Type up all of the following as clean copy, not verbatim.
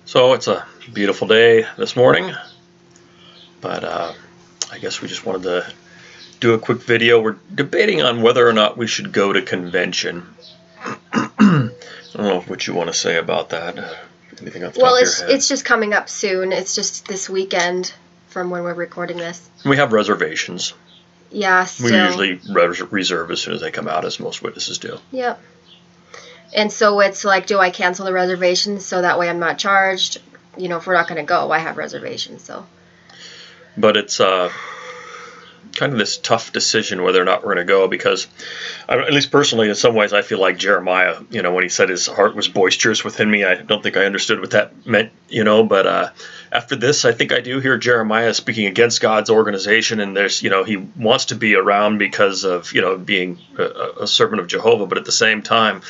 So it's a beautiful day this morning, but I guess we just wanted to do a quick video. We're debating on whether or not we should go to convention. I don't know what you want to say about that. Anything off the top of your head? It's just coming up soon. It's just this weekend from when we're recording this. We have reservations. Yeah, We usually reserve as soon as they come out, as most witnesses do. Yep. And so it's like, do I cancel the reservations so that way I'm not charged? You know, if we're not going to go, I have reservations, so. But it's kind of this tough decision whether or not we're going to go, because at least personally, in some ways, I feel like Jeremiah, when he said his heart was boisterous within me, I don't think I understood what that meant, but after this, I think I do hear Jeremiah speaking against God's organization, and there's, he wants to be around because of, being a servant of Jehovah, but at the same time,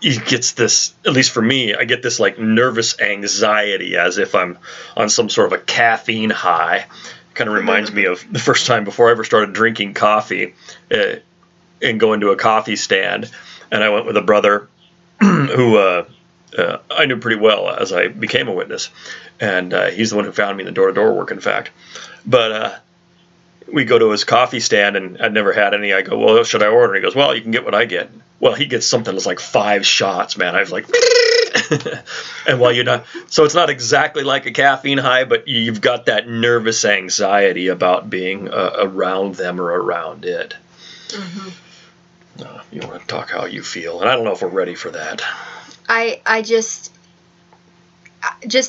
he gets this, at least for me, I get this like nervous anxiety as if I'm on some sort of a caffeine high. Kind of reminds me of the first time before I ever started drinking coffee and going to a coffee stand. And I went with a brother who I knew pretty well as I became a witness. And he's the one who found me in the door-to-door work, in fact. But we go to his coffee stand, and I'd never had any. I go, well, should I order? And he goes, well, you can get what I get. Well, he gets something that's like 5 shots, man. I was like, and while you're not, so it's not exactly like a caffeine high, but you've got that nervous anxiety about being around them or around it. Mm-hmm. You want to talk how you feel, and I don't know if we're ready for that. I just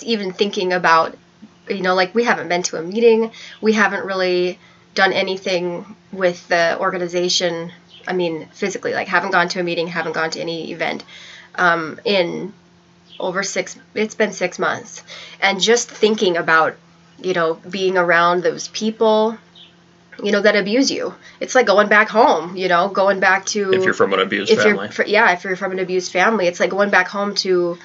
even thinking about, like we haven't been to a meeting, we haven't really done anything with the organization. I mean, physically, like haven't gone to a meeting, haven't gone to any event in over it's been 6 months. And just thinking about, being around those people, that abuse you. It's like going back home, going back to... If you're from an abused family. If you're from an abused family, it's like going back home to...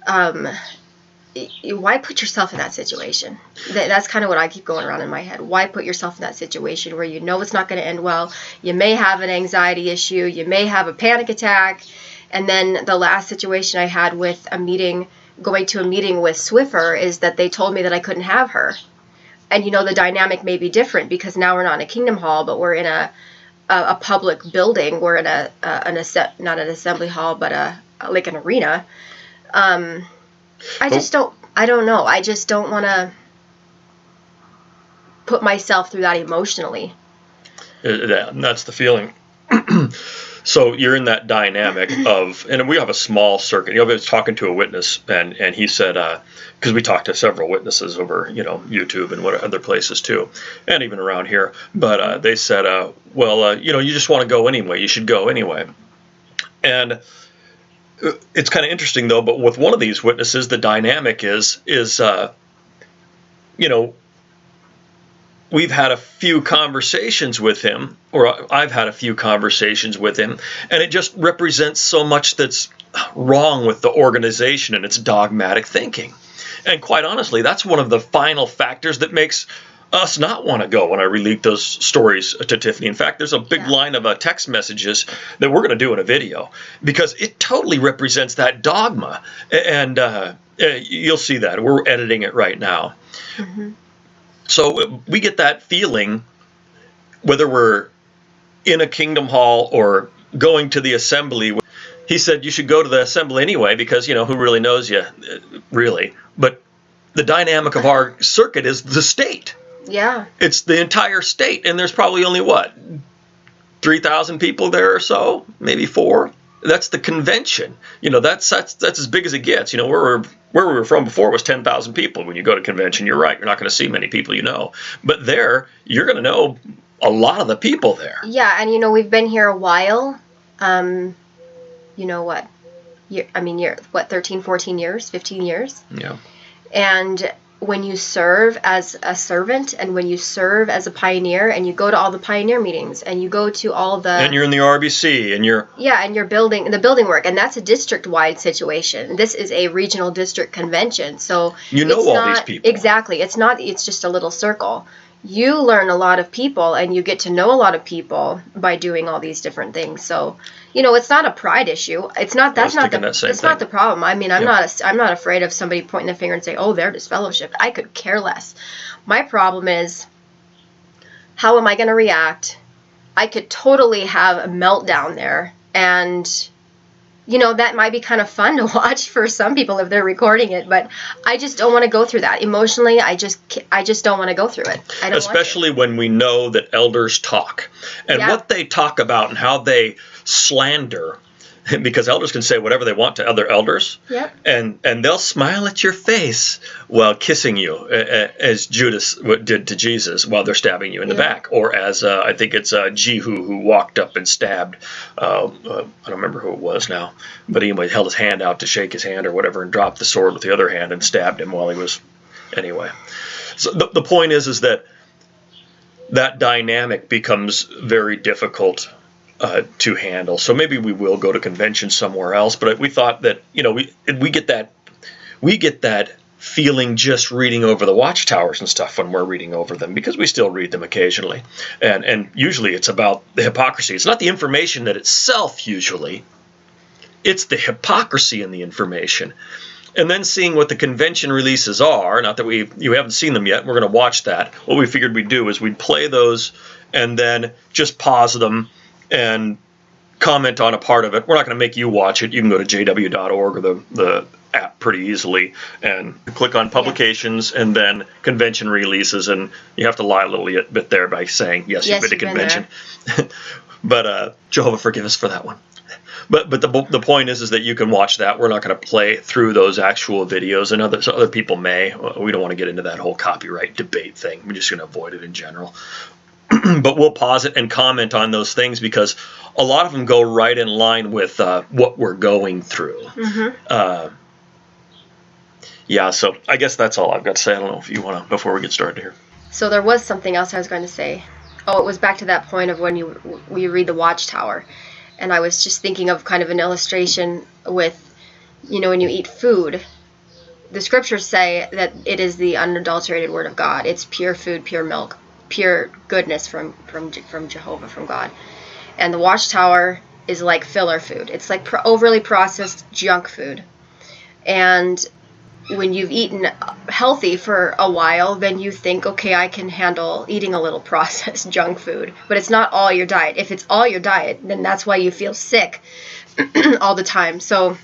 why put yourself in that situation? That's kind of what I keep going around in my head. Why put yourself in that situation where it's not going to end well? You may have an anxiety issue. You may have a panic attack. And then the last situation I had with going to a meeting with Swiffer is that they told me that I couldn't have her. And, the dynamic may be different because now we're not in a Kingdom Hall, but we're in a public building. We're in not an assembly hall, but like an arena. I don't know. I just don't want to put myself through that emotionally. That's the feeling. So you're in that dynamic of, and we have a small circuit. I was talking to a witness, and he said, because we talked to several witnesses over, YouTube and what other places too, and even around here. But they said, well, you just want to go anyway. You should go anyway. And it's kind of interesting though. But with one of these witnesses, the dynamic is we've had a few conversations with him, or I've had a few conversations with him, and it just represents so much that's wrong with the organization and its dogmatic thinking. And quite honestly, that's one of the final factors that makes us not want to go when I relate those stories to Tiffany. In fact, there's a big line of text messages that we're going to do in a video, because it totally represents that dogma. And you'll see that. We're editing it right now. Mm-hmm. So we get that feeling, whether we're in a Kingdom Hall or going to the assembly. He said you should go to the assembly anyway because, who really knows you, really. But the dynamic of our circuit is the state. Yeah. It's the entire state. And there's probably only, 3,000 people there or so, maybe 4. That's the convention. That's as big as it gets. Where we were from before was 10,000 people. When you go to convention, you're right. You're not going to see many people But there, you're going to know a lot of the people there. Yeah, and we've been here a while. What? You're 13, 14 years, 15 years? Yeah. And when you serve as a servant and when you serve as a pioneer and you go to all the pioneer meetings and you go to all the... And you're in the RBC and you're... Yeah, and you're building the building work, and that's a district-wide situation. This is a regional district convention, so... these people. Exactly. It's just a little circle. You learn a lot of people and you get to know a lot of people by doing all these different things. So it's not a pride issue. It's not. That's not the. It's not the problem. I mean, I'm not afraid of somebody pointing the finger and say, "Oh, they're disfellowshipped." I could care less. My problem is, how am I going to react? I could totally have a meltdown there, and that might be kind of fun to watch for some people if they're recording it, but I just don't want to go through that. Emotionally, I just don't want to go through it. I don't Especially when we know that elders talk. And what they talk about and how they slander, because elders can say whatever they want to other elders. Yep. And they'll smile at your face while kissing you, as Judas did to Jesus while they're stabbing you in the back. Or as I think it's Jehu who walked up and stabbed, I don't remember who it was now, but anyway, held his hand out to shake his hand or whatever and dropped the sword with the other hand and stabbed him while he was, anyway. So the point is that dynamic becomes very difficult to handle. So maybe we will go to convention somewhere else. But we thought that we get that feeling just reading over the watchtowers and stuff when we're reading over them, because we still read them occasionally, and usually it's about the hypocrisy. It's not the information that itself usually. It's the hypocrisy in the information. And then seeing what the convention releases are, not that you haven't seen them yet, we're going to watch that. What we figured we'd do is we'd play those and then just pause them and comment on a part of it. We're not going to make you watch it. You can go to jw.org or the app pretty easily and click on publications and then convention releases, and you have to lie a little bit there by saying, yes, you've been to convention. But Jehovah forgive us for that one. But the point is that you can watch that. We're not going to play through those actual videos, and other people may. We don't want to get into that whole copyright debate thing. We're just going to avoid it in general. But we'll pause it and comment on those things, because a lot of them go right in line with what we're going through. Mm-hmm. So I guess that's all I've got to say. I don't know if you want to, before we get started here. So there was something else I was going to say. Oh, it was back to that point of when we read the Watchtower. And I was just thinking of kind of an illustration with, when you eat food, the scriptures say that it is the unadulterated word of God. It's pure food, pure milk, pure goodness from Jehovah, from God. And the Watchtower is like filler food. It's like overly processed junk food. And when you've eaten healthy for a while, then you think, okay, I can handle eating a little processed junk food. But it's not all your diet. If it's all your diet, then that's why you feel sick all the time. So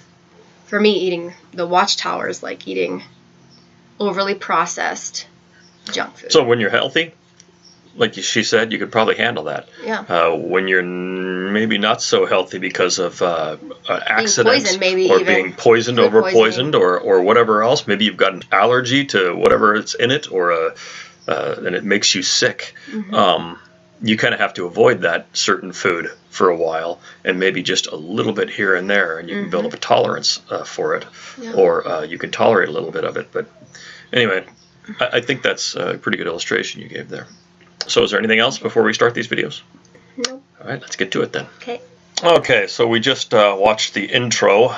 for me, eating the Watchtower is like eating overly processed junk food. So when you're healthy, like she said, you could probably handle that. Yeah. When you're maybe not so healthy because of accidents, being poisoned, over-poisoned, or whatever else. Maybe you've got an allergy to whatever it's in it, or and it makes you sick. Mm-hmm. You kind of have to avoid that certain food for a while, and maybe just a little bit here and there, and you can build up a tolerance for it, or you can tolerate a little bit of it. But anyway, I think that's a pretty good illustration you gave there. So is there anything else before we start these videos? No. All right, let's get to it then. Okay, so we just watched the intro,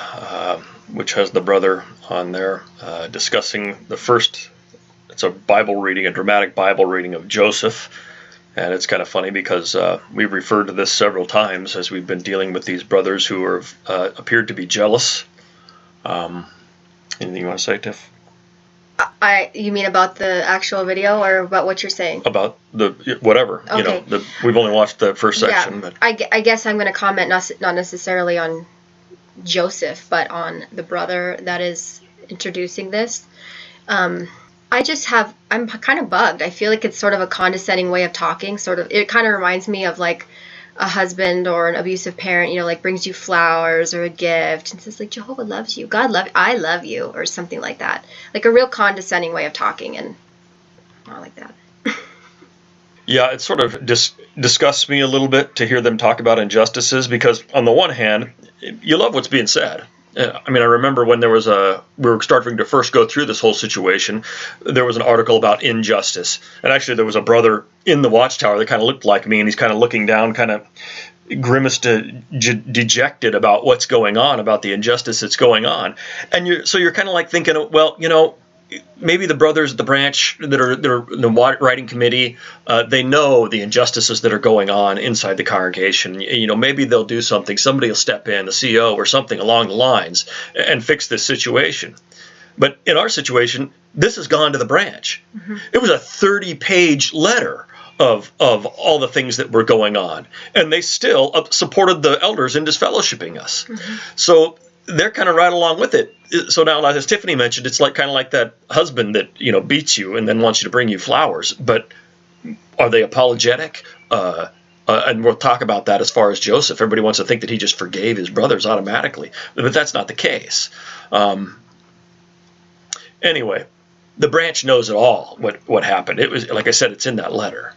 which has the brother on there discussing the first, it's a Bible reading, a dramatic Bible reading of Joseph. And it's kind of funny because we've referred to this several times as we've been dealing with these brothers who are appeared to be jealous. Anything you want to say, Tiff? You mean about the actual video or about what you're saying? About the whatever. Okay. We've only watched the first section. Yeah. But I guess I'm going to comment not necessarily on Joseph, but on the brother that is introducing this. I'm kind of bugged. I feel like it's sort of a condescending way of talking. It kind of reminds me of like a husband or an abusive parent, like brings you flowers or a gift and says like, Jehovah loves you, God loves you, I love you, or something like that. Like a real condescending way of talking, and not like that. Yeah, it sort of disgusts me a little bit to hear them talk about injustices, because on the one hand, you love what's being said. I remember when we were starting to first go through this whole situation, there was an article about injustice. And actually there was a brother in the Watchtower that kind of looked like me, and he's kind of looking down, kind of grimaced, dejected about what's going on, about the injustice that's going on. And you're kind of like thinking, well, maybe the brothers at the branch that are in the writing committee, they know the injustices that are going on inside the congregation. Maybe they'll do something. Somebody will step in, the CEO or something along the lines, and fix this situation. But in our situation, this has gone to the branch. Mm-hmm. It was a 30-page letter of all the things that were going on, and they still supported the elders in disfellowshipping us. Mm-hmm. So they're kind of right along with it. So now, as Tiffany mentioned, it's kind of like that husband that beats you and then wants you to bring you flowers. But are they apologetic? And we'll talk about that as far as Joseph. Everybody wants to think that he just forgave his brothers automatically, but that's not the case. Anyway, the branch knows it all, what happened. It was, like I said, it's in that letter.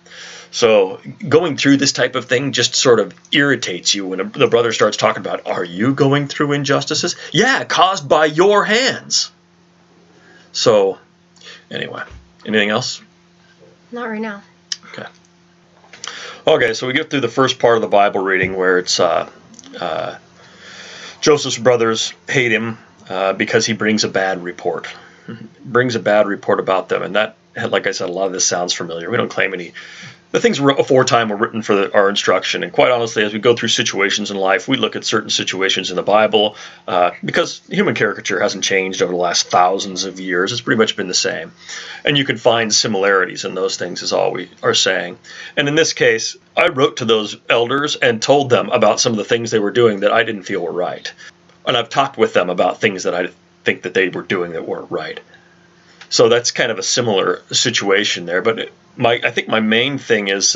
So going through this type of thing just sort of irritates you when the brother starts talking about, are you going through injustices? Yeah, caused by your hands. So anyway, anything else? Not right now. Okay. Okay, so we get through the first part of the Bible reading where it's Joseph's brothers hate him because he brings a bad report. Brings a bad report about them, and that, like I said, a lot of this sounds familiar. We don't claim any. The things aforetime were written for our instruction, and quite honestly, as we go through situations in life, we look at certain situations in the Bible because human caricature hasn't changed over the last thousands of years. It's pretty much been the same, and you can find similarities in those things is all we are saying. And in this case, I wrote to those elders and told them about some of the things they were doing that I didn't feel were right, and I've talked with them about things that I think that they were doing that weren't right. So that's kind of a similar situation there. But I think my main thing is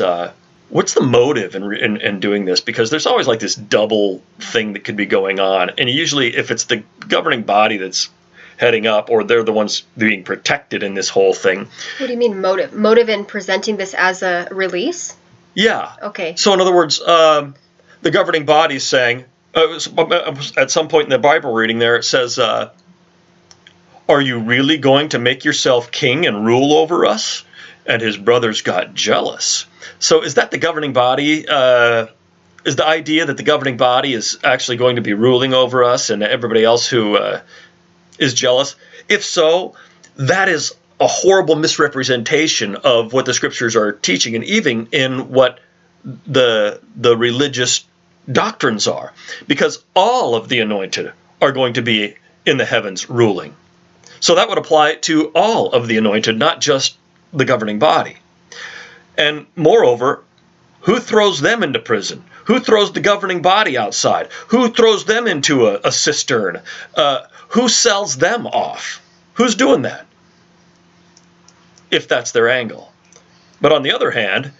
what's the motive in doing this? Because there's always like this double thing that could be going on. And usually if it's the governing body that's heading up, or they're the ones being protected in this whole thing. What do you mean motive? Motive in presenting this as a release? Yeah. Okay. So in other words, the governing body is saying, at some point in the Bible reading there, it says, are you really going to make yourself king and rule over us? And his brothers got jealous. So is that the governing body? Is the idea that the governing body is actually going to be ruling over us and everybody else who is jealous? If so, that is a horrible misrepresentation of what the scriptures are teaching, and even in what the religious doctrines are. Because all of the anointed are going to be in the heavens ruling. So that would apply to all of the anointed, not just the governing body. And moreover, who throws them into prison? Who throws the governing body outside? Who throws them into a cistern? Who sells them off? Who's doing that? If that's their angle. But on the other hand,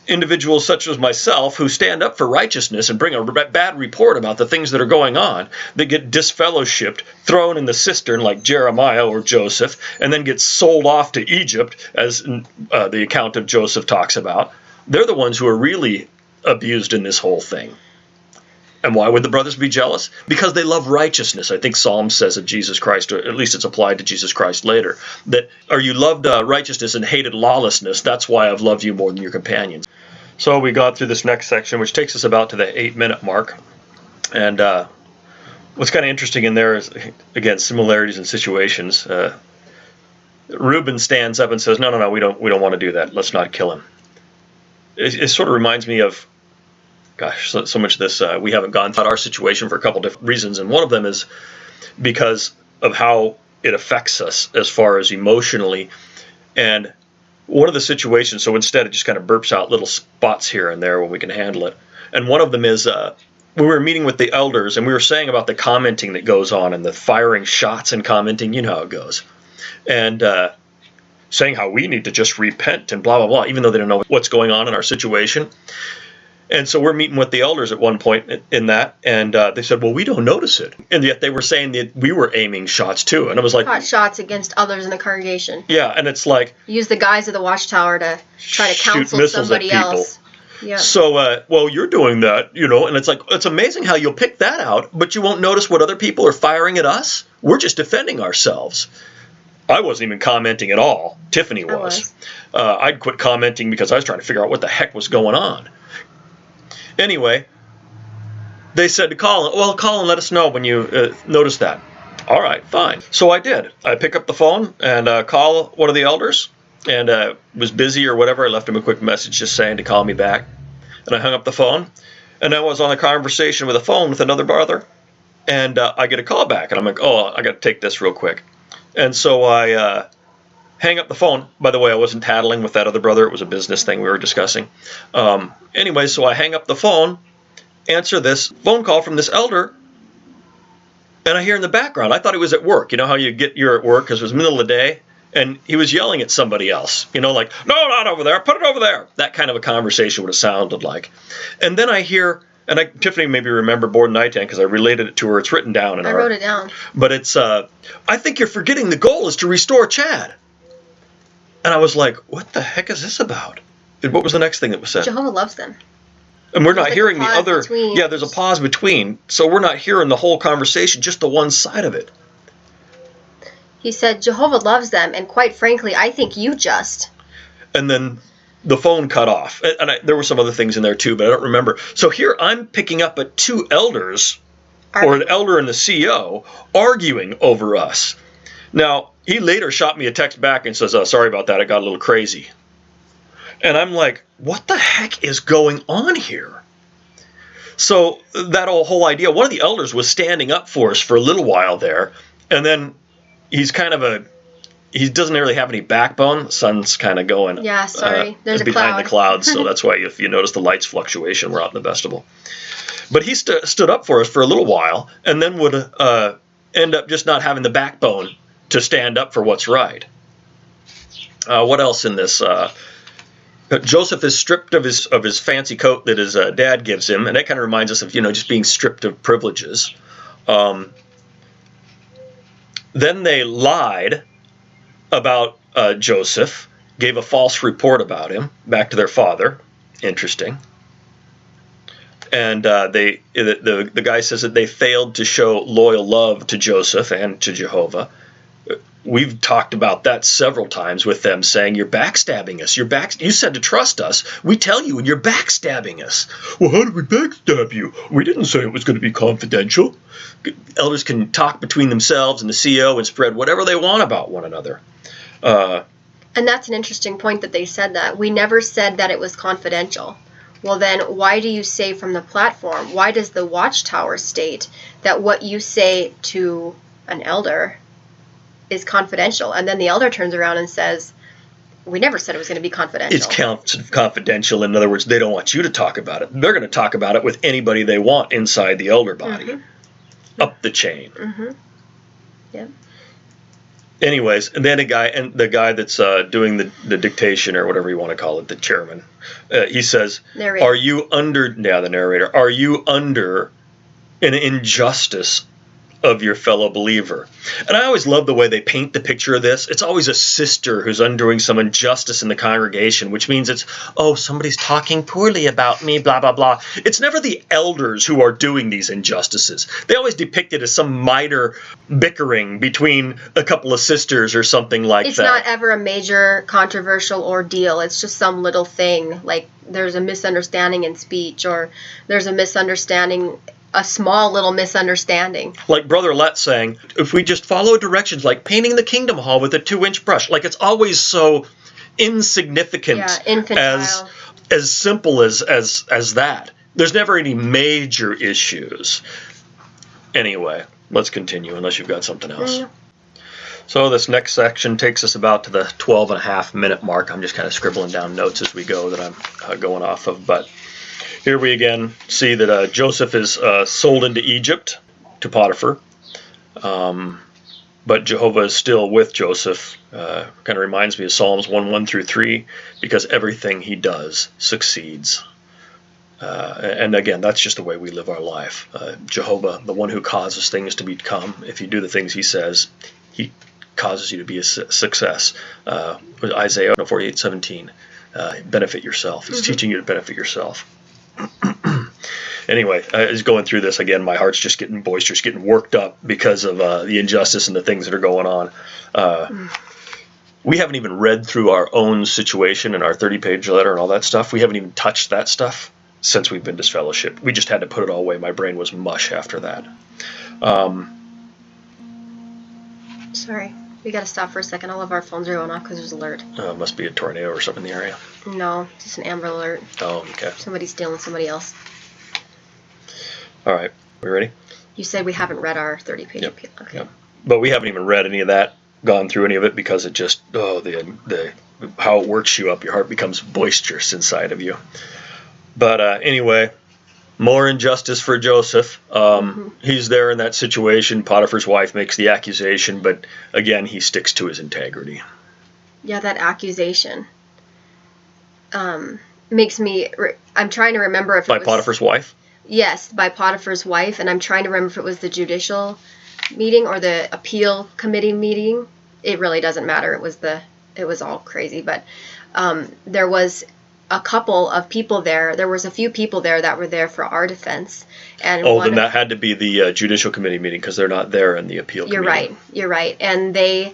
individuals such as myself who stand up for righteousness and bring a bad report about the things that are going on, that get disfellowshipped, thrown in the cistern like Jeremiah or Joseph, and then get sold off to Egypt, as the account of Joseph talks about, they're the ones who are really abused in this whole thing. And why would the brothers be jealous? Because they love righteousness. I think Psalm says of Jesus Christ, or at least it's applied to Jesus Christ later, that, or you loved righteousness and hated lawlessness, that's why I've loved you more than your companions. So we got through this next section, which takes us about to the 8-minute mark. And what's kind of interesting in there is, again, similarities in situations. Reuben stands up and says, no, we don't want to do that. Let's not kill him. It sort of reminds me of, gosh, so much of this, we haven't gone through our situation for a couple different reasons. And one of them is because of how it affects us as far as emotionally. And one of the situations, so instead it just kind of burps out little spots here and there when we can handle it. And one of them is we were meeting with the elders, and we were saying about the commenting that goes on and the firing shots and commenting, you know how it goes. And saying how we need to just repent and blah, blah, blah, even though they don't know what's going on in our situation. And so we're meeting with the elders at one point in that, and they said, well, we don't notice it. And yet they were saying that we were aiming shots too. And I was like, hot shots against others in the congregation. Yeah, and it's like, use the guys of the watchtower to try to counsel somebody else. Yeah. So, well, you're doing that, and it's like, it's amazing how you'll pick that out, but you won't notice what other people are firing at us. We're just defending ourselves. I wasn't even commenting at all. Tiffany was. I'd quit commenting because I was trying to figure out what the heck was going on. Anyway, they said to Colin, well, Colin, let us know when you notice that. All right, fine. So I did. I pick up the phone and call one of the elders, and was busy or whatever. I left him a quick message just saying to call me back. And I hung up the phone, and I was on a conversation with a phone with another brother, and I get a call back, and I'm like, oh, I got to take this real quick. And so I hang up the phone. By the way, I wasn't tattling with that other brother. It was a business thing we were discussing. Anyway, so I hang up the phone, answer this phone call from this elder, and I hear in the background, I thought he was at work. You know how you're at work because it was the middle of the day, and he was yelling at somebody else. You know, like, no, not over there, put it over there. That kind of a conversation would have sounded like. And then I hear, and Tiffany maybe remember Board Night because I related it to her. It's written down in I wrote it down. But it's, I think you're forgetting the goal is to restore Chad. And I was like, what the heck is this about? And what was the next thing that was said? Jehovah loves them. And we're not hearing the other. Between. Yeah, there's a pause between. So we're not hearing the whole conversation, just the one side of it. He said, Jehovah loves them, and quite frankly, I think you just. And then the phone cut off. And there were some other things in there too, but I don't remember. So here I'm picking up at two elders, or an elder and the CEO, arguing over us. Now, he later shot me a text back and says, sorry about that, it got a little crazy. And I'm like, what the heck is going on here? So that whole idea, one of the elders was standing up for us for a little while there, and then he's he doesn't really have any backbone. The sun's kind of going there's a behind cloud. the clouds, so that's why if you notice the lights fluctuation, we're out in the vestibule. But he stood up for us for a little while, and then would end up just not having the backbone to stand up for what's right. What else in this? Joseph is stripped of his fancy coat that his dad gives him, and that kind of reminds us of just being stripped of privileges. Then they lied about Joseph, gave a false report about him back to their father. Interesting. And the guy says that they failed to show loyal love to Joseph and to Jehovah. We've talked about that several times with them saying, you're backstabbing us. You said to trust us. We tell you, and you're backstabbing us. Well, how did we backstab you? We didn't say it was going to be confidential. Elders can talk between themselves and the CEO and spread whatever they want about one another. And that's an interesting point that they said that. We never said that it was confidential. Well, then why do you say from the platform? Why does the Watchtower state that what you say to an elder is confidential? And then the elder turns around and says, we never said it was going to be confidential. It's confidential. In other words, they don't want you to talk about it. They're going to talk about it with anybody they want inside the elder body, up the chain. Mm-hmm. Yep. Anyways, and then the guy that's doing the dictation or whatever you want to call it, the chairman, he says, narrator. Are you under an injustice of your fellow believer? And I always love the way they paint the picture of this. It's always a sister who's undoing some injustice in the congregation, which means it's, somebody's talking poorly about me, blah, blah, blah. It's never the elders who are doing these injustices. They always depict it as some minor bickering between a couple of sisters or something like that. It's not ever a major controversial ordeal. It's just some little thing, like there's a misunderstanding in speech, or there's a small little misunderstanding. Like Brother Let saying, if we just follow directions like painting the Kingdom Hall with a 2-inch brush, like it's always so insignificant, infantile. as simple as that. There's never any major issues. Anyway, let's continue unless you've got something else. So this next section takes us about to the 12.5-minute mark. I'm just kind of scribbling down notes as we go that I'm going off of, but here we again see that Joseph is sold into Egypt to Potiphar, but Jehovah is still with Joseph. Kind of reminds me of Psalms 1:1-3, because everything he does succeeds. And again, that's just the way we live our life. Jehovah, the one who causes things to become, if you do the things he says, he causes you to be a success. Isaiah 48:17, benefit yourself. He's teaching you to benefit yourself. Anyway, as going through this again, my heart's just getting boisterous, getting worked up because of the injustice and the things that are going on. We haven't even read through our own situation and our 30-page letter and all that stuff. We haven't even touched that stuff since we've been disfellowshipped. We just had to put it all away. My brain was mush after that. Sorry. We got to stop for a second. All of our phones are going off because there's an alert. Must be a tornado or something in the area. No, just an Amber Alert. Oh, okay. Somebody's stealing somebody else. All right. We ready? You said we haven't read our 30-page appeal. Okay. Yep. But we haven't even read any of that, gone through any of it, because it just, the how it works you up. Your heart becomes boisterous inside of you. But anyway, more injustice for Joseph. He's there in that situation. Potiphar's wife makes the accusation, but again, he sticks to his integrity. Yeah, that accusation makes me... I'm trying to remember if it was... By Potiphar's wife? Yes, by Potiphar's wife, and I'm trying to remember if it was the judicial meeting or the appeal committee meeting. It really doesn't matter. It was all crazy, but there was a couple of people there. There was a few people there that were there for our defense. And then that had to be the judicial committee meeting, because they're not there in the appeal committee. You're right. And they,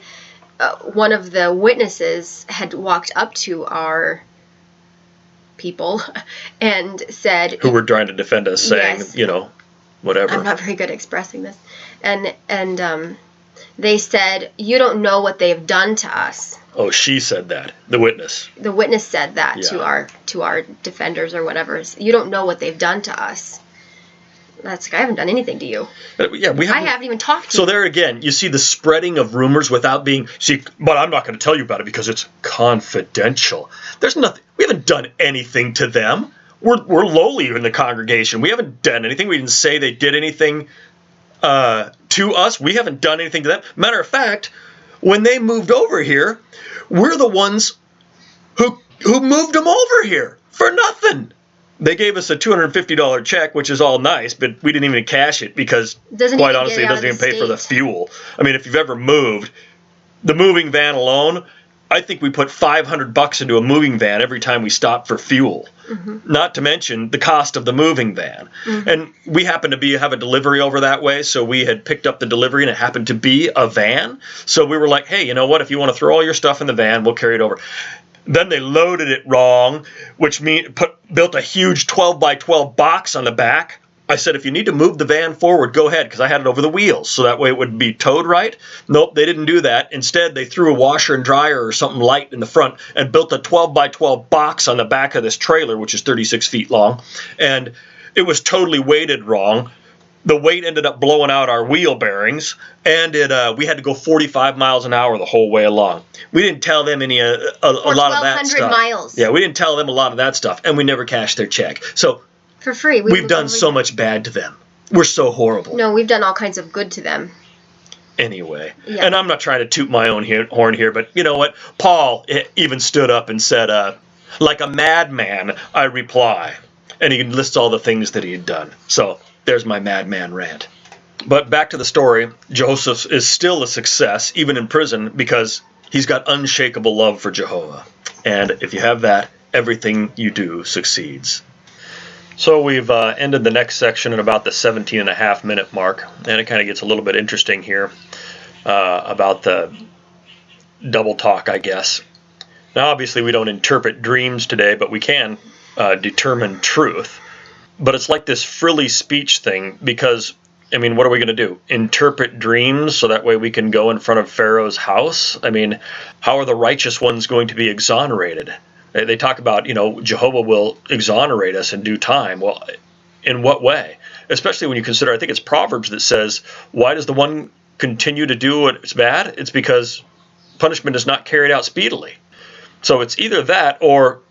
one of the witnesses had walked up to our people and said... Who were trying to defend us, saying, yes, whatever. I'm not very good at expressing this. And they said, you don't know what they've done to us. Oh, she said that. The witness. The witness said that to our defenders or whatever. You don't know what they've done to us. That's like, I haven't done anything to you. I haven't even talked to you. So there again, you see the spreading of rumors without being... but I'm not going to tell you about it because it's confidential. There's nothing... We haven't done anything to them. We're lowly in the congregation. We haven't done anything. We didn't say they did anything to us. We haven't done anything to them. Matter of fact, when they moved over here, we're the ones who moved them over here for nothing. They gave us a $250 check, which is all nice, but we didn't even cash it because, quite honestly, it doesn't even pay for the fuel. I mean, if you've ever moved, the moving van alone, I think we put $500 into a moving van every time we stopped for fuel. Mm-hmm. Not to mention the cost of the moving van. Mm-hmm. And we happened to have a delivery over that way, so we had picked up the delivery, and it happened to be a van. So we were like, hey, you know what? If you want to throw all your stuff in the van, we'll carry it over. Then they loaded it wrong, which built a huge 12 by 12 box on the back. I said, if you need to move the van forward, go ahead, because I had it over the wheels, so that way it would be towed right. Nope, they didn't do that. Instead, they threw a washer and dryer or something light in the front and built a 12 by 12 box on the back of this trailer, which is 36 feet long. And it was totally weighted wrong. The weight ended up blowing out our wheel bearings, and we had to go 45 miles an hour the whole way along. We didn't tell them a lot of that stuff. 1,200 miles. Yeah, we didn't tell them a lot of that stuff, and we never cashed their check. So for free. We've done so much bad to them. We're so horrible. No, we've done all kinds of good to them. Anyway, and I'm not trying to toot my own horn here, but you know what? Paul even stood up and said, like a madman, I reply. And he lists all the things that he had done. So there's my madman rant. But back to the story, Joseph is still a success, even in prison, because he's got unshakable love for Jehovah. And if you have that, everything you do succeeds. So we've ended the next section at about the 17.5-minute mark, and it kind of gets a little bit interesting here about the double talk, I guess. Now, obviously, we don't interpret dreams today, but we can determine truth. But it's like this frilly speech thing, because, I mean, what are we going to do? Interpret dreams so that way we can go in front of Pharaoh's house? I mean, how are the righteous ones going to be exonerated? They talk about, Jehovah will exonerate us in due time. Well, in what way? Especially when you consider, I think it's Proverbs that says, why does the one continue to do what's bad? It's because punishment is not carried out speedily. So it's either that, or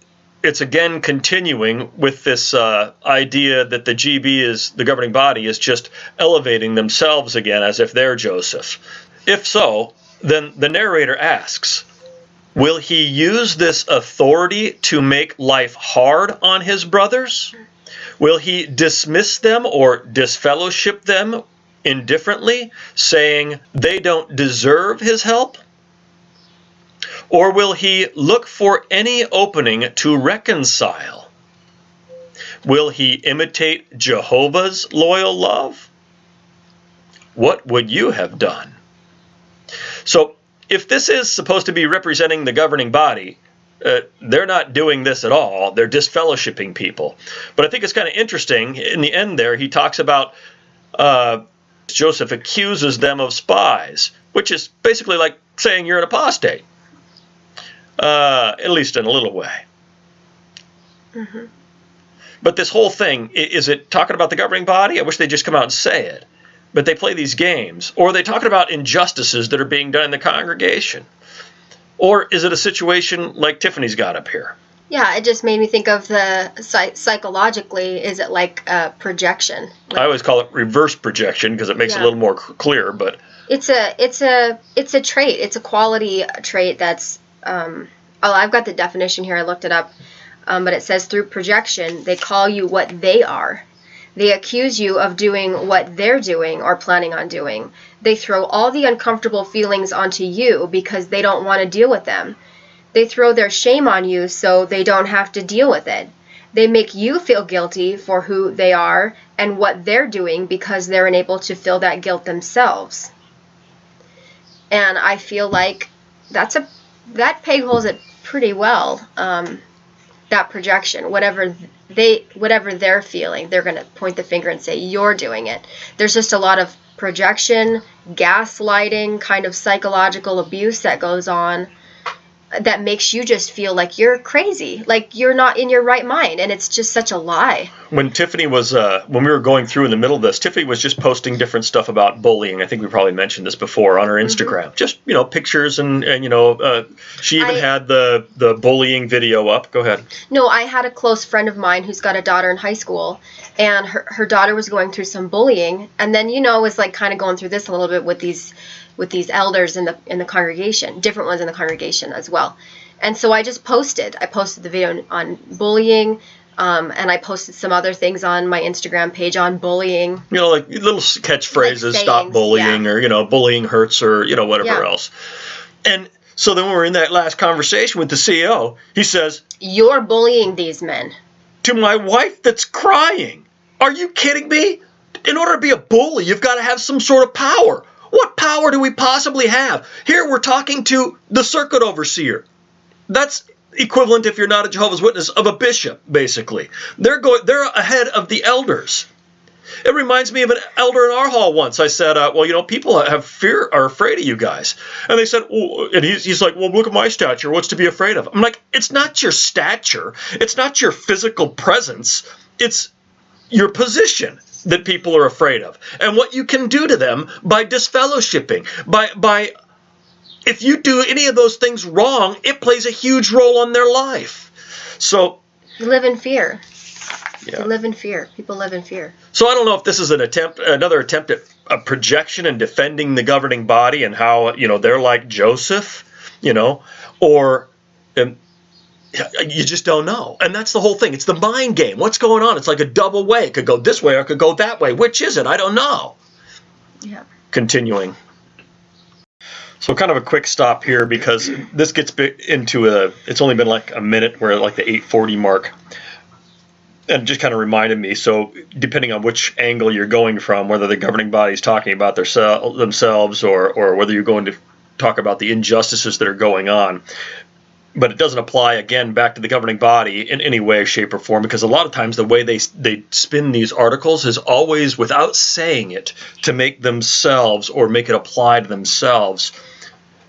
it's again continuing with this idea that the GB, the governing body, is just elevating themselves again as if they're Joseph. If so, then the narrator asks, will he use this authority to make life hard on his brothers? Will he dismiss them or disfellowship them indifferently, saying they don't deserve his help? Or will he look for any opening to reconcile? Will he imitate Jehovah's loyal love? What would you have done? So, if this is supposed to be representing the governing body, they're not doing this at all. They're disfellowshipping people. But I think it's kind of interesting. In the end there, he talks about Joseph accuses them of spies. which is basically like saying you're an apostate, at least in a little way. Mm-hmm. But this whole thing, is it talking about the governing body? I wish they'd just come out and say it. But they play these games. Or are they talking about injustices that are being done in the congregation? Or is it a situation like Tiffany's got up here? Yeah, it just made me think of the psychologically, is it like a projection? I always call it reverse projection because it makes it a little more clear. But it's a trait. It's a quality trait that's. I've got the definition here. I looked it up, but it says through projection they call you what they are. They accuse you of doing what they're doing or planning on doing. They throw all the uncomfortable feelings onto you because they don't want to deal with them. They throw their shame on you so they don't have to deal with it. They make you feel guilty for who they are and what they're doing because they're unable to feel that guilt themselves. And I feel like that peg holds it pretty well. That projection, whatever they're feeling, they're going to point the finger and say you're doing it. There's just a lot of projection, gaslighting, kind of psychological abuse that goes on that makes you just feel like you're crazy, like you're not in your right mind, and it's just such a lie. When Tiffany was, when we were going through in the middle of this, Tiffany was just posting different stuff about bullying. I think we probably mentioned this before on her Instagram. Mm-hmm. Just, pictures and she even had the bullying video up. Go ahead. No, I had a close friend of mine who's got a daughter in high school, and her daughter was going through some bullying, and then, was like kind of going through this a little bit with these elders in the congregation, different ones in the congregation as well. And so I just posted the video on bullying, and I posted some other things on my Instagram page on bullying. Like little catchphrases, like stop bullying, or, bullying hurts, or, whatever else. And so then when we're in that last conversation with the CEO, he says, "You're bullying these men." To my wife that's crying. Are you kidding me? In order to be a bully, you've got to have some sort of power. What power do we possibly have? Here we're talking to the circuit overseer. That's equivalent, if you're not a Jehovah's Witness, of a bishop, basically. They're ahead of the elders. It reminds me of an elder in our hall once. I said, people are afraid of you guys. And they said, and he's like, well, look at my stature. What's to be afraid of? I'm like, it's not your stature. It's not your physical presence. It's your position that people are afraid of, and what you can do to them by disfellowshipping, by if you do any of those things wrong, it plays a huge role on their life. So you live in fear. Yeah. You live in fear. People live in fear. So I don't know if this is another attempt at a projection and defending the governing body and how they're like Joseph, or. You just don't know. And that's the whole thing. It's the mind game. What's going on? It's like a double way. It could go this way or it could go that way. Which is it? I don't know. Yeah. Continuing. So kind of a quick stop here because this gets into it's only been like a minute. We're at like the 8:40 mark. And it just kind of reminded me. So depending on which angle you're going from, whether the governing body is talking about themselves or whether you're going to talk about the injustices that are going on. But it doesn't apply, again, back to the governing body in any way, shape, or form, because a lot of times the way they spin these articles is always without saying it to make themselves or make it apply to themselves.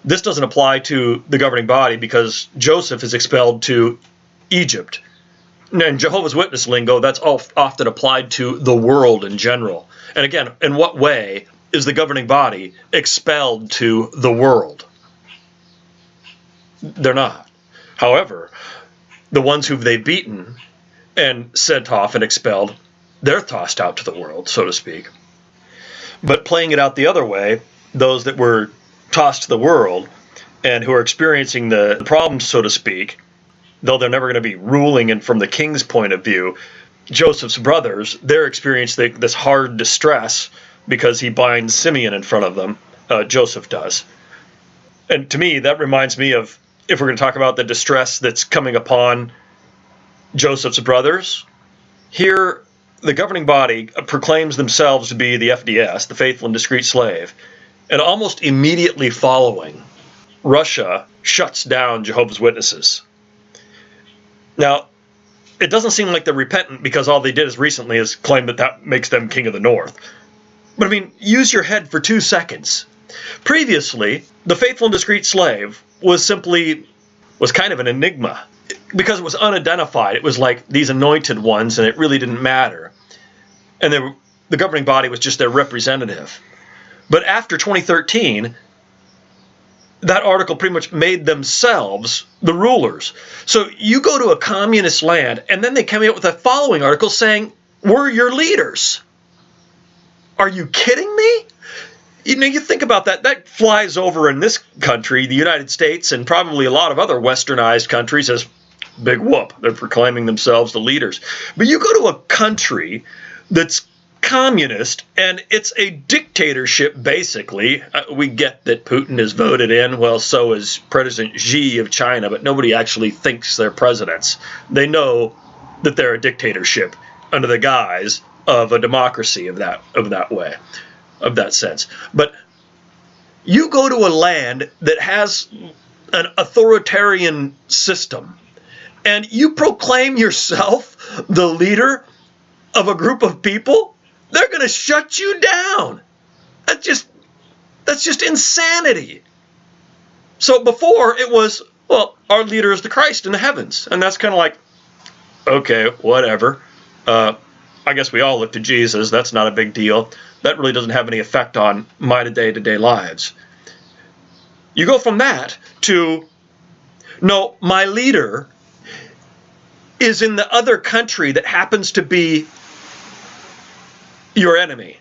This doesn't apply to the governing body because Joseph is expelled to Egypt. In Jehovah's Witness lingo, that's often applied to the world in general. And again, in what way is the governing body expelled to the world? They're not. However, the ones who they've beaten and sent off and expelled, they're tossed out to the world, so to speak. But playing it out the other way, those that were tossed to the world and who are experiencing the problems, so to speak, though they're never going to be ruling and from the king's point of view, Joseph's brothers, they're experiencing this hard distress because he binds Simeon in front of them, Joseph does. And to me, that reminds me of, if we're going to talk about the distress that's coming upon Joseph's brothers, here the governing body proclaims themselves to be the FDS, the faithful and discreet slave, and almost immediately following, Russia shuts down Jehovah's Witnesses. Now, it doesn't seem like they're repentant because all they did recently is claim that makes them king of the north. But I mean, use your head for 2 seconds. Previously, the faithful and discreet slave was kind of an enigma because it was unidentified. It was like these anointed ones, and it really didn't matter. And the governing body was just their representative. But after 2013, that article pretty much made themselves the rulers. So you go to a communist land, and then they come out with a following article saying, we're your leaders. Are you kidding me? You think about that. That flies over in this country, the United States, and probably a lot of other westernized countries as big whoop. They're proclaiming themselves the leaders. But you go to a country that's communist, and it's a dictatorship, basically. We get that Putin is voted in. Well, so is President Xi of China, but nobody actually thinks they're presidents. They know that they're a dictatorship under the guise of a democracy of that sense. But you go to a land that has an authoritarian system, and you proclaim yourself the leader of a group of people, they're going to shut you down. That's just insanity. So before it was, well, our leader is the Christ in the heavens. And that's kind of like, okay, whatever. I guess we all look to Jesus. That's not a big deal. That really doesn't have any effect on my day-to-day lives. You go from that to, no, my leader is in the other country that happens to be your enemy.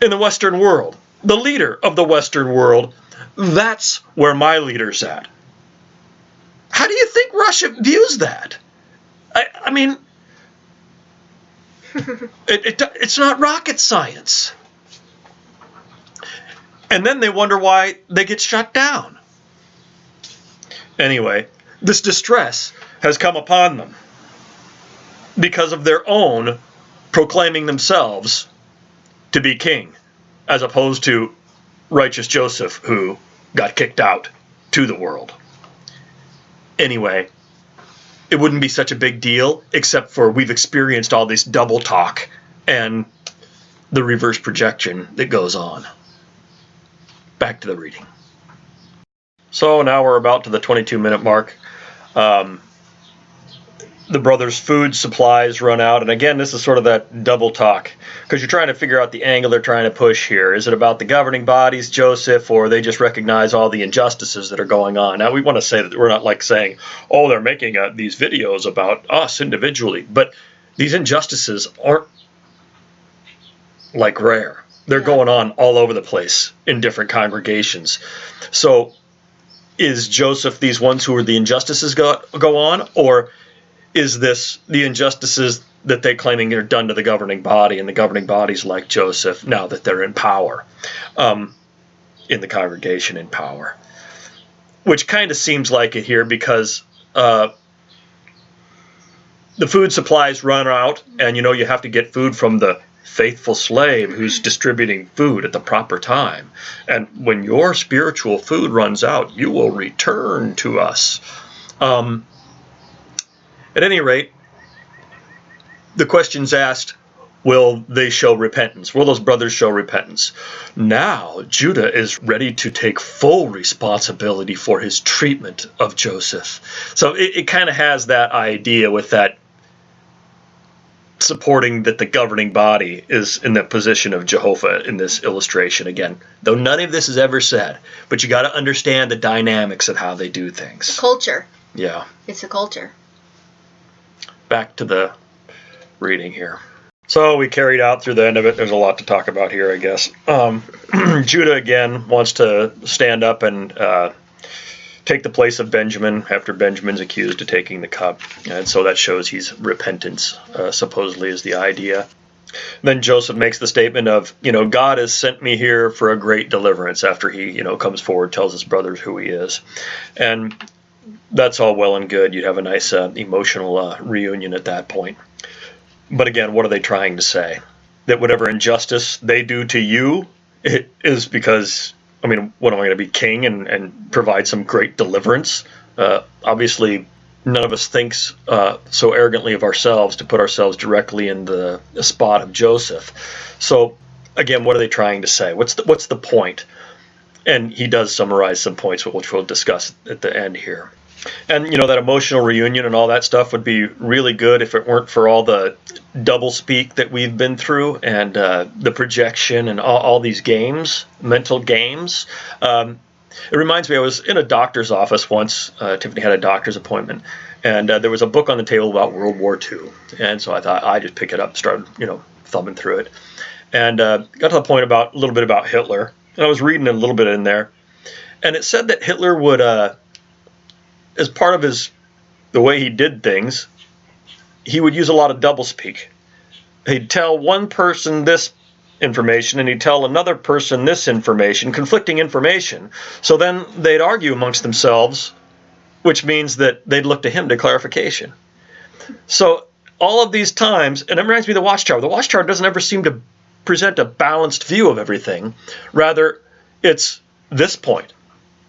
In the Western world, the leader of the Western world, that's where my leader's at. How do you think Russia views that? I mean, it's not rocket science. And then they wonder why they get shut down. Anyway, this distress has come upon them because of their own proclaiming themselves to be king, as opposed to righteous Joseph, who got kicked out to the world. Anyway, it wouldn't be such a big deal, except for we've experienced all this double talk and the reverse projection that goes on. Back to the reading. So now we're about to the 22-minute mark. The brothers' food supplies run out. And again, this is sort of that double talk, because you're trying to figure out the angle they're trying to push here. Is it about the governing bodies, Joseph, or they just recognize all the injustices that are going on? Now, we want to say that we're not like saying, oh, they're making these videos about us individually. But these injustices aren't like rare. They're going on all over the place in different congregations. So is Joseph these ones who are the injustices go on, or is this the injustices that they're claiming are done to the governing body, and the governing body's like Joseph now that they're in power, in the congregation in power? Which kind of seems like it here, because the food supplies run out, and you have to get food from the faithful slave who's distributing food at the proper time. And when your spiritual food runs out, you will return to us. At any rate, the question's asked, will they show repentance? Will those brothers show repentance? Now, Judah is ready to take full responsibility for his treatment of Joseph. So it kind of has that idea with that supporting that the governing body is in the position of Jehovah in this illustration again. Though none of this is ever said, but you got to understand the dynamics of how they do things. The culture. Yeah. It's a culture. Back to the reading here. So we carried out through the end of it. There's a lot to talk about here, I guess. Judah again wants to stand up and take the place of Benjamin after Benjamin's accused of taking the cup. And so that shows he's repentance, supposedly is the idea. Then Joseph makes the statement of, God has sent me here for a great deliverance, after he, comes forward, tells his brothers who he is. And that's all well and good. You'd have a nice emotional reunion at that point. But again, what are they trying to say? That whatever injustice they do to you, it is because, what am I going to be king and provide some great deliverance? Obviously, none of us thinks so arrogantly of ourselves to put ourselves directly in the spot of Joseph. So again, what are they trying to say? What's the point? And he does summarize some points, which we'll discuss at the end here. And, that emotional reunion and all that stuff would be really good if it weren't for all the double speak that we've been through and the projection and all these games, mental games. It reminds me, I was in a doctor's office once. Tiffany had a doctor's appointment, and there was a book on the table about World War II. And so I thought I'd just pick it up, started, thumbing through it. And got to the point a little bit about Hitler. And I was reading a little bit in there. And it said that Hitler would, as part of the way he did things, he would use a lot of doublespeak. He'd tell one person this information and he'd tell another person this information, conflicting information. So then they'd argue amongst themselves, which means that they'd look to him to clarification. So all of these times, and it reminds me of the Watchtower. The Watchtower doesn't ever seem to present a balanced view of everything. Rather, it's this point.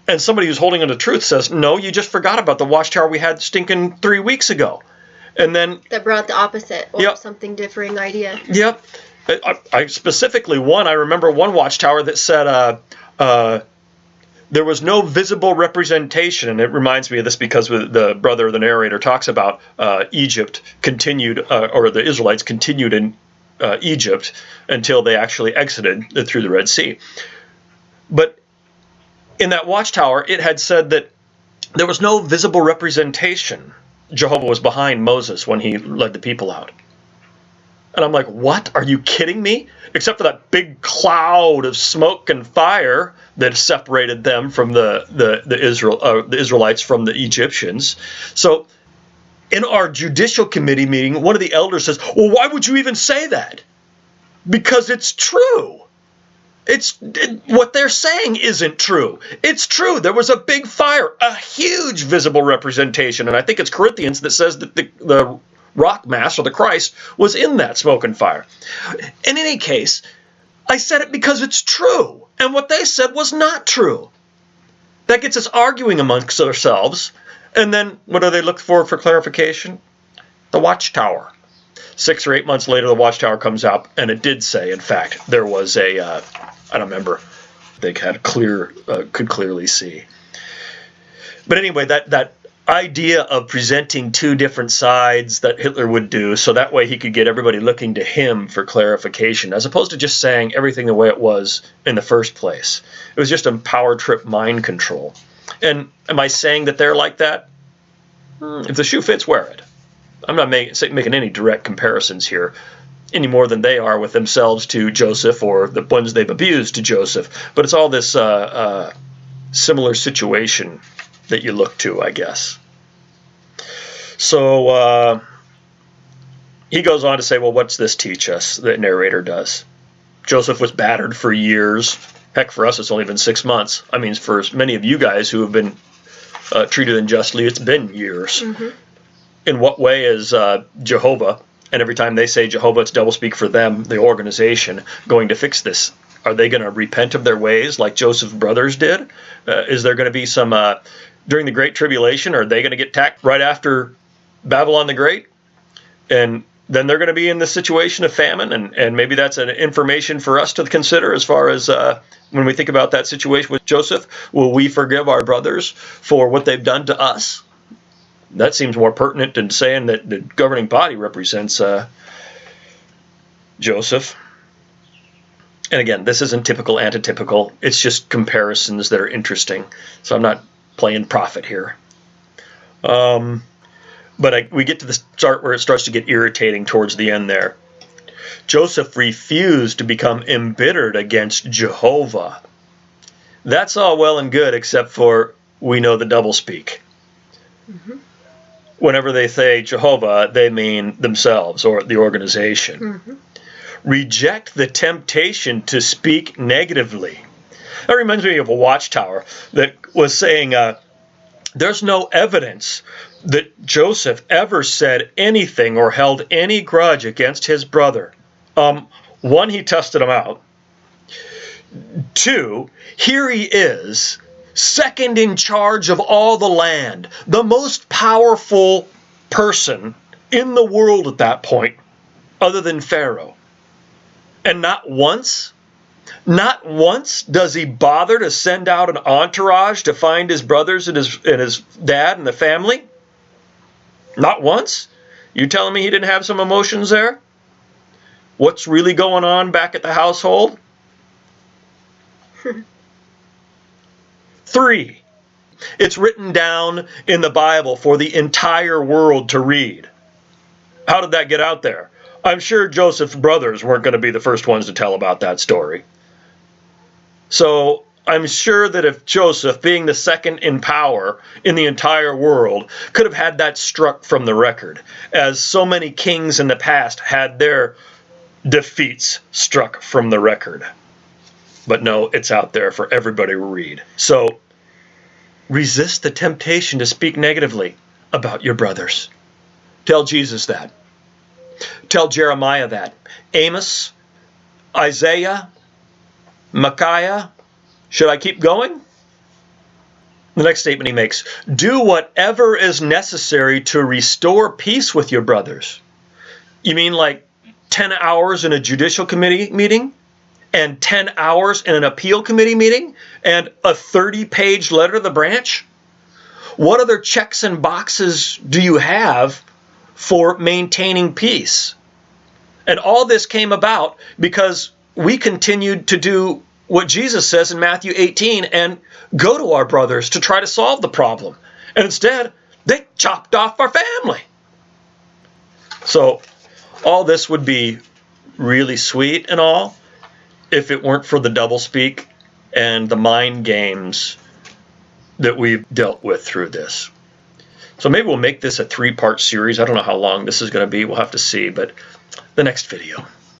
And somebody who's holding on to truth says, no, you just forgot about the Watchtower we had stinking 3 weeks ago. And then that brought the opposite or yep. something differing idea. Yep. I specifically I remember one Watchtower that said there was no visible representation. And it reminds me of this because the brother of the narrator talks about Egypt continued, or the Israelites continued in Egypt until they actually exited through the Red Sea. But in that Watchtower, it had said that there was no visible representation. Jehovah was behind Moses when he led the people out. And I'm like, what? Are you kidding me? Except for that big cloud of smoke and fire that separated them from the Israelites from the Egyptians. So in our judicial committee meeting, one of the elders says, well, why would you even say that? Because it's true. What they're saying isn't true. It's true. There was a big fire, a huge visible representation. And I think it's Corinthians that says that the rock mass, or the Christ, was in that smoke and fire. In any case, I said it because it's true. And what they said was not true. That gets us arguing amongst ourselves. And then what do they look for clarification? The Watchtower. 6 or 8 months later, the Watchtower comes out, and it did say, in fact, there was I don't remember, they could clearly see. But anyway, that idea of presenting two different sides that Hitler would do, so that way he could get everybody looking to him for clarification, as opposed to just saying everything the way it was in the first place. It was just a power trip mind control. And am I saying that they're like that? If the shoe fits, wear it. I'm not making any direct comparisons here, any more than they are with themselves to Joseph or the ones they've abused to Joseph. But it's all this similar situation that you look to, I guess. So he goes on to say, well, what's this teach us? The narrator does. Joseph was battered for years. Heck, for us, it's only been 6 months. I mean, for many of you guys who have been treated unjustly, it's been years. Mm-hmm. In what way is Jehovah, and every time they say Jehovah, it's doublespeak for them, the organization, going to fix this? Are they going to repent of their ways like Joseph's brothers did? Is there going to be some, during the Great Tribulation, are they going to get tacked right after Babylon the Great? And then they're going to be in the situation of famine, and maybe that's an information for us to consider as far as when we think about that situation with Joseph. Will we forgive our brothers for what they've done to us? That seems more pertinent than saying that the governing body represents Joseph. And again, this isn't typical, antitypical. It's just comparisons that are interesting. So I'm not playing prophet here. But we get to the start where it starts to get irritating towards the end there. Joseph refused to become embittered against Jehovah. That's all well and good, except for we know the doublespeak. Mm-hmm. Whenever they say Jehovah, they mean themselves or the organization. Mm-hmm. Reject the temptation to speak negatively. That reminds me of a Watchtower that was saying there's no evidence that Joseph ever said anything or held any grudge against his brother. 1, he tested him out. 2, here he is, second in charge of all the land, the most powerful person in the world at that point, other than Pharaoh. And not once, Not once does he bother to send out an entourage to find his brothers and his dad and the family. Not once. You telling me he didn't have some emotions there? What's really going on back at the household? 3, it's written down in the Bible for the entire world to read. How did that get out there? I'm sure Joseph's brothers weren't going to be the first ones to tell about that story. So I'm sure that if Joseph, being the second in power in the entire world, could have had that struck from the record, as so many kings in the past had their defeats struck from the record. But no, it's out there for everybody to read. So resist the temptation to speak negatively about your brothers. Tell Jesus that. Tell Jeremiah that. Amos, Isaiah, Micaiah. Should I keep going? The next statement he makes, do whatever is necessary to restore peace with your brothers. You mean like 10 hours in a judicial committee meeting? And 10 hours in an appeal committee meeting? And a 30-page letter to the branch? What other checks and boxes do you have for maintaining peace? And all this came about because we continued to do what Jesus says in Matthew 18 and go to our brothers to try to solve the problem. And instead, they chopped off our family. So all this would be really sweet and all if it weren't for the doublespeak and the mind games that we've dealt with through this. So maybe we'll make this a 3-part series. I don't know how long this is going to be. We'll have to see, but the next video.